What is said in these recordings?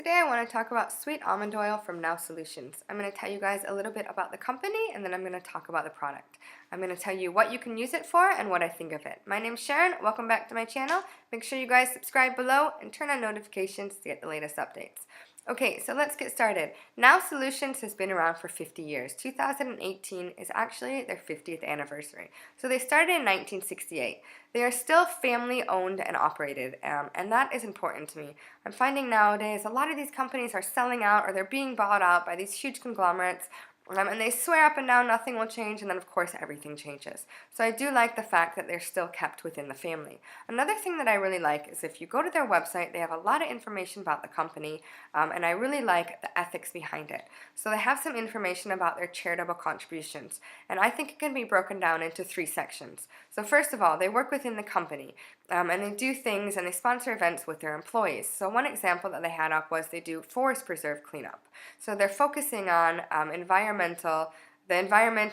today I want to talk about sweet almond oil from Now Solutions. I'm going to tell you guys a little bit about the company and then I'm going to talk about the product. I'm going to tell you what you can use it for and what I think of it. My name's Sharon. Welcome back to my channel. Make sure you guys subscribe below and turn on notifications to get the latest updates. Okay, so let's get started. Now Solutions has been around for 50 years. 2018 is actually their 50th anniversary. So they started in 1968. They are still family owned and operated, and that is important to me. I'm finding nowadays a lot of these companies are selling out or they're being bought out by these huge conglomerates. And they swear up and down nothing will change, and then of course everything changes. So I do like the fact that they're still kept within the family. Another thing that I really like is if you go to their website, they have a lot of information about the company, and I really like the ethics behind it. So they have some information about their charitable contributions, and I think it can be broken down into 3 sections. So first of all, they work within the company, and they do things and they sponsor events with their employees. So one example that they had up was they do forest preserve cleanup. So they're focusing on the environment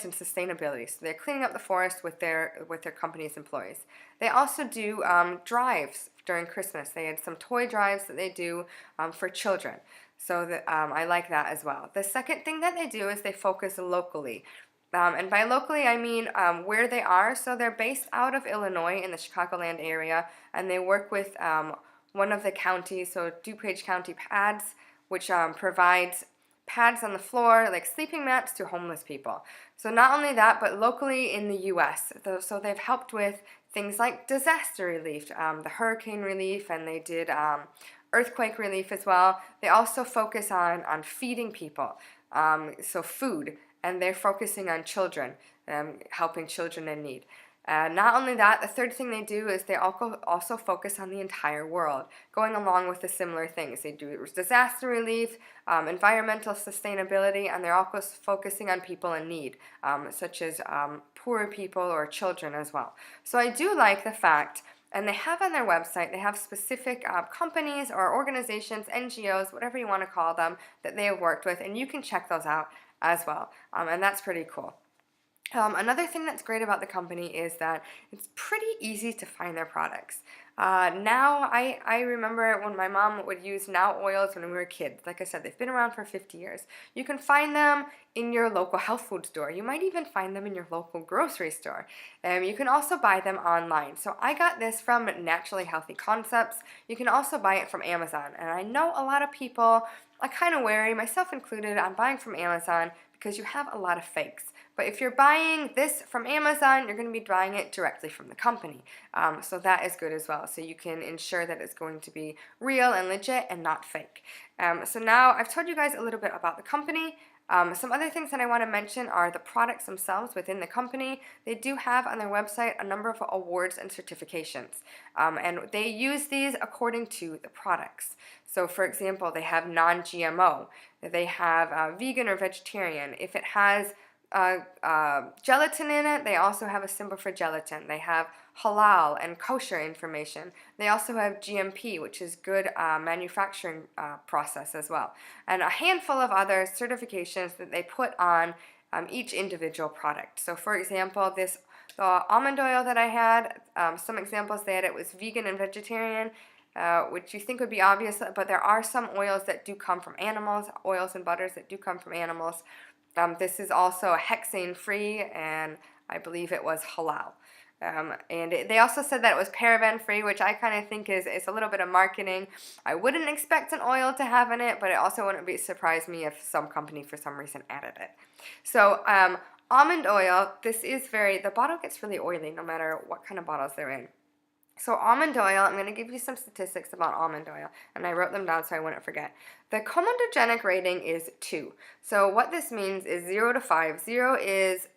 and sustainability. So they're cleaning up the forest with their company's employees. They also do drives during Christmas. They had some toy drives that they do for children. So I like that as well. The second thing that they do is they focus locally. And by locally, I mean where they are. So they're based out of Illinois in the Chicagoland area, and they work with one of the counties, so DuPage County PADS, which provides pads on the floor, like sleeping mats, to homeless people. So not only that, but locally in the U.S. So they've helped with things like disaster relief, the hurricane relief, and they did earthquake relief as well. They also focus on feeding people, so food, and they're focusing on children, helping children in need. Not only that, the third thing they do is they also focus on the entire world, going along with the similar things. They do disaster relief, environmental sustainability, and they're also focusing on people in need, such as poor people or children as well. So I do like the fact, and they have on their website, they have specific companies or organizations, NGOs, whatever you want to call them, that they have worked with, and you can check those out as well, and that's pretty cool. Another thing that's great about the company is that it's pretty easy to find their products. Now, I remember when my mom would use Now oils when we were kids. Like I said, they've been around for 50 years. You can find them in your local health food store. You might even find them in your local grocery store. You can also buy them online. So I got this from Naturally Healthy Concepts. You can also buy it from Amazon. And I know a lot of people are kind of wary, myself included, on buying from Amazon because you have a lot of fakes. But if you're buying this from Amazon, you're going to be buying it directly from the company. So that is good as well. So you can ensure that it's going to be real and legit and not fake. So now I've told you guys a little bit about the company. Some other things that I want to mention are the products themselves within the company. They do have on their website a number of awards and certifications, and they use these according to the products. So for example, they have non-GMO, they have vegan or vegetarian. If it has gelatin in it, they also have a symbol for gelatin. They have halal and kosher information. They also have GMP, which is good manufacturing process as well. And a handful of other certifications that they put on each individual product. So for example, the almond oil that I had, some examples they had, it was vegan and vegetarian, which you think would be obvious, but there are some oils that do come from animals, oils and butters that do come from animals. This is also hexane free, and I believe it was halal. They also said that it was paraben free, which I kind of think is a little bit of marketing. I wouldn't expect an oil to have in it, but it also wouldn't surprise me if some company for some reason added it. So almond oil, the bottle gets really oily no matter what kind of bottles they're in. So almond oil, I'm going to give you some statistics about almond oil, and I wrote them down so I wouldn't forget. The comedogenic rating is 2. So what this means is 0 to 5. 0 is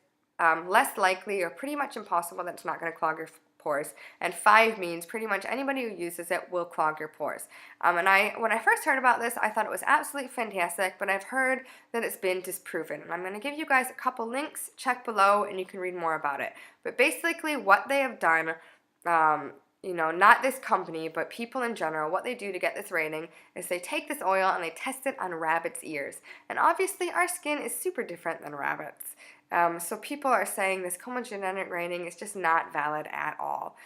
less likely or pretty much impossible that it's not going to clog your pores, and 5 means pretty much anybody who uses it will clog your pores. When I first heard about this, I thought it was absolutely fantastic, but I've heard that it's been disproven. And I'm going to give you guys a couple links, check below, and you can read more about it. But basically what they have done, not this company, but people in general, what they do to get this rating is they take this oil and they test it on rabbits' ears. And obviously our skin is super different than rabbits. So people are saying this comedogenic rating is just not valid at all.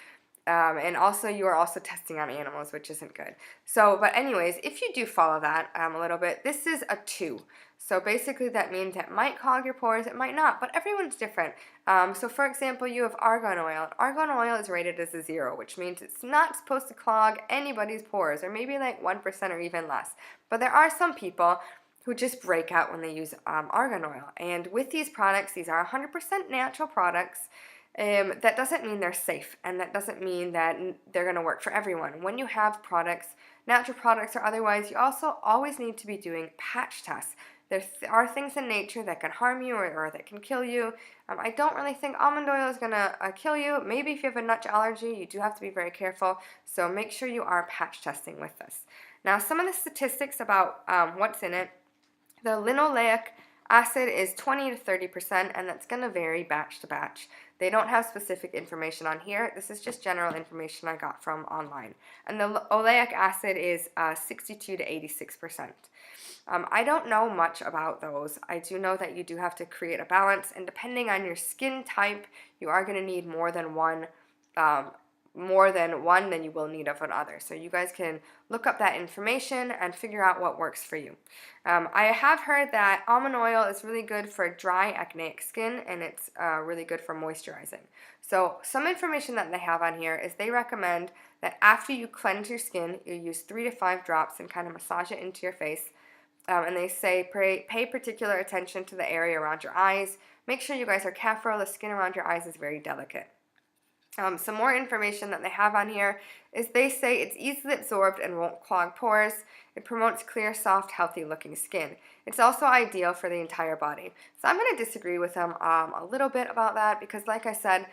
And also you are also testing on animals, which isn't good. So, but anyways, if you do follow that a little bit, this is a 2. So basically that means it might clog your pores, it might not, but everyone's different. So for example, you have argan oil. Argan oil is rated as a 0, which means it's not supposed to clog anybody's pores, or maybe like 1% or even less. But there are some people who just break out when they use argan oil. And with these products, these are 100% natural products. That doesn't mean they're safe, and that doesn't mean that they're going to work for everyone. When you have products, natural products or otherwise, you also always need to be doing patch tests. There are things in nature that can harm you or that can kill you. I don't really think almond oil is going to kill you. Maybe if you have a nut allergy, you do have to be very careful. So make sure you are patch testing with this. Now, some of the statistics about what's in it. The linoleic acid is 20 to 30%, and that's going to vary batch to batch. They don't have specific information on here. This is just general information I got from online. And the oleic acid is 62 to 86%. I don't know much about those. I do know that you do have to create a balance, and depending on your skin type, you are going to need more than one than you will need of another. So you guys can look up that information and figure out what works for you. I have heard that almond oil is really good for dry acneic skin, and it's really good for moisturizing. So some information that they have on here is they recommend that after you cleanse your skin, you use 3 to 5 drops and kind of massage it into your face. And they say pay particular attention to the area around your eyes. Make sure you guys are careful. The skin around your eyes is very delicate. Some more information that they have on here is they say it's easily absorbed and won't clog pores. It promotes clear, soft, healthy looking skin. It's also ideal for the entire body. So I'm going to disagree with them a little bit about that, because like I said,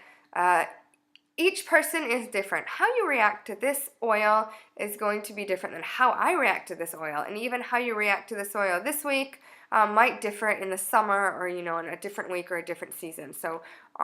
each person is different. How you react to this oil is going to be different than how I react to this oil, and even how you react to this oil this week might differ in the summer, or in a different week or a different season. So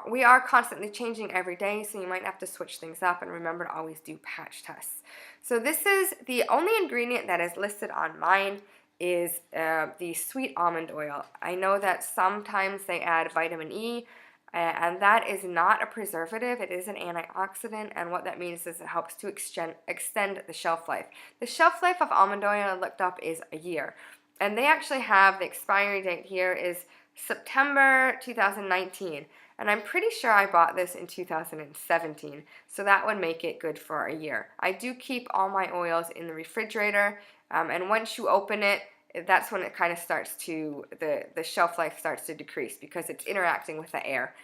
we are constantly changing every day, so you might have to switch things up, and remember to always do patch tests. So this is the only ingredient that is listed on mine is the sweet almond oil. I know that sometimes they add vitamin E, and that is not a preservative. It is an antioxidant, and what that means is it helps to extend the shelf life. The shelf life of almond oil I looked up is a year. And they actually have the expiry date here is September 2019. And I'm pretty sure I bought this in 2017. So that would make it good for a year. I do keep all my oils in the refrigerator. And once you open it, that's when it kind of starts to, the shelf life starts to decrease, because it's interacting with the air.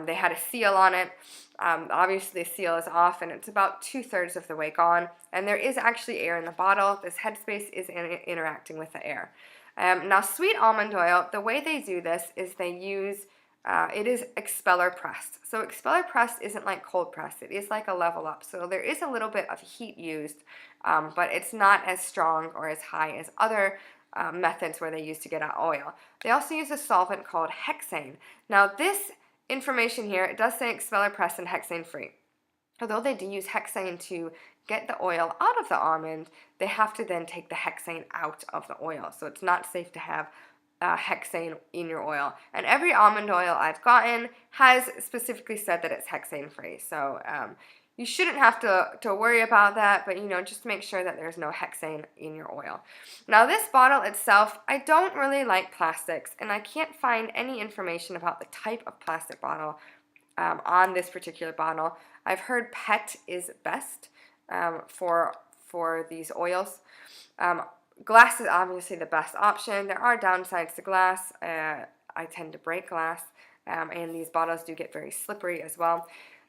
They had a seal on it. Obviously the seal is off, and it's about 2/3 of the way gone. And there is actually air in the bottle. This headspace is interacting with the air. Now, sweet almond oil, the way they do this is they use, it is expeller pressed. So expeller pressed isn't like cold pressed. It is like a level up. So there is a little bit of heat used, but it's not as strong or as high as other methods where they use to get out oil. They also use a solvent called hexane. Now, this information here, it does say expeller pressed and hexane free. Although they do use hexane to get the oil out of the almond, they have to then take the hexane out of the oil. So it's not safe to have hexane in your oil. And every almond oil I've gotten has specifically said that it's hexane free. So you shouldn't have to worry about that, but just make sure that there's no hexane in your oil. Now, this bottle itself, I don't really like plastics, and I can't find any information about the type of plastic bottle on this particular bottle. I've heard PET is best for these oils. Glass is obviously the best option. There are downsides to glass. I tend to break glass, and these bottles do get very slippery as well.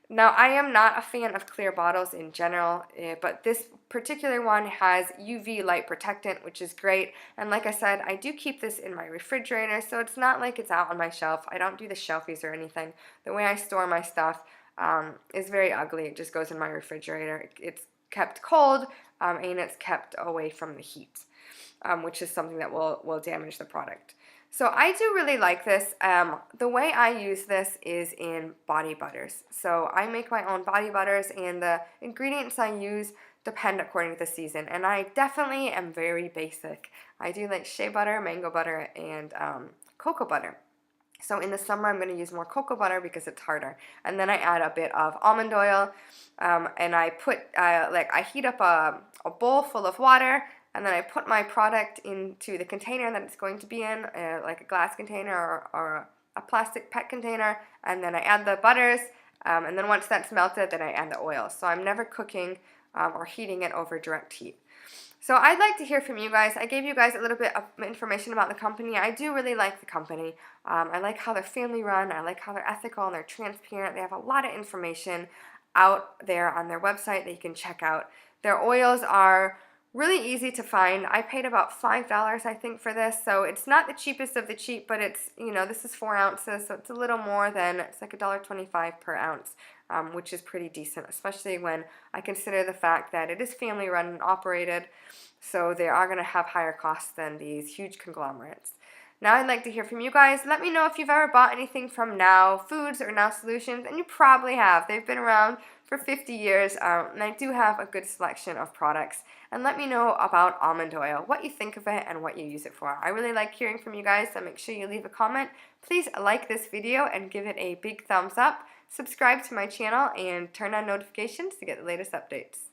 Now, I am not a fan of clear bottles in general, but this particular one has UV light protectant, which is great. And like I said, I do keep this in my refrigerator, so it's not like it's out on my shelf. I don't do the shelfies or anything. The way I store my stuff is very ugly. It just goes in my refrigerator. It's kept cold, and it's kept away from the heat, which is something that will damage the product. So I do really like this. The way I use this is in body butters. So I make my own body butters, and the ingredients I use depend according to the season. And I definitely am very basic. I do like shea butter, mango butter, and cocoa butter. So in the summer, I'm going to use more cocoa butter because it's harder. And then I add a bit of almond oil, and I put, I heat up a bowl full of water, and then I put my product into the container that it's going to be in, like a glass container or a plastic PET container, and then I add the butters, and then once that's melted, then I add the oil. So I'm never cooking or heating it over direct heat. So I'd like to hear from you guys. I gave you guys a little bit of information about the company. I do really like the company. I like how they're family run. I like how they're ethical and they're transparent. They have a lot of information out there on their website that you can check out. Their oils are really easy to find. I paid about $5, I think, for this, so it's not the cheapest of the cheap, but it's, this is 4 ounces, so it's a little more than, it's like $1.25 per ounce, which is pretty decent, especially when I consider the fact that it is family run and operated, so they are going to have higher costs than these huge conglomerates. Now I'd like to hear from you guys. Let me know if you've ever bought anything from Now Foods or Now Solutions, and you probably have. They've been around for 50 years, and I do have a good selection of products. And let me know about almond oil, what you think of it and what you use it for. I really like hearing from you guys, so make sure you leave a comment. Please like this video and give it a big thumbs up. Subscribe to my channel and turn on notifications to get the latest updates.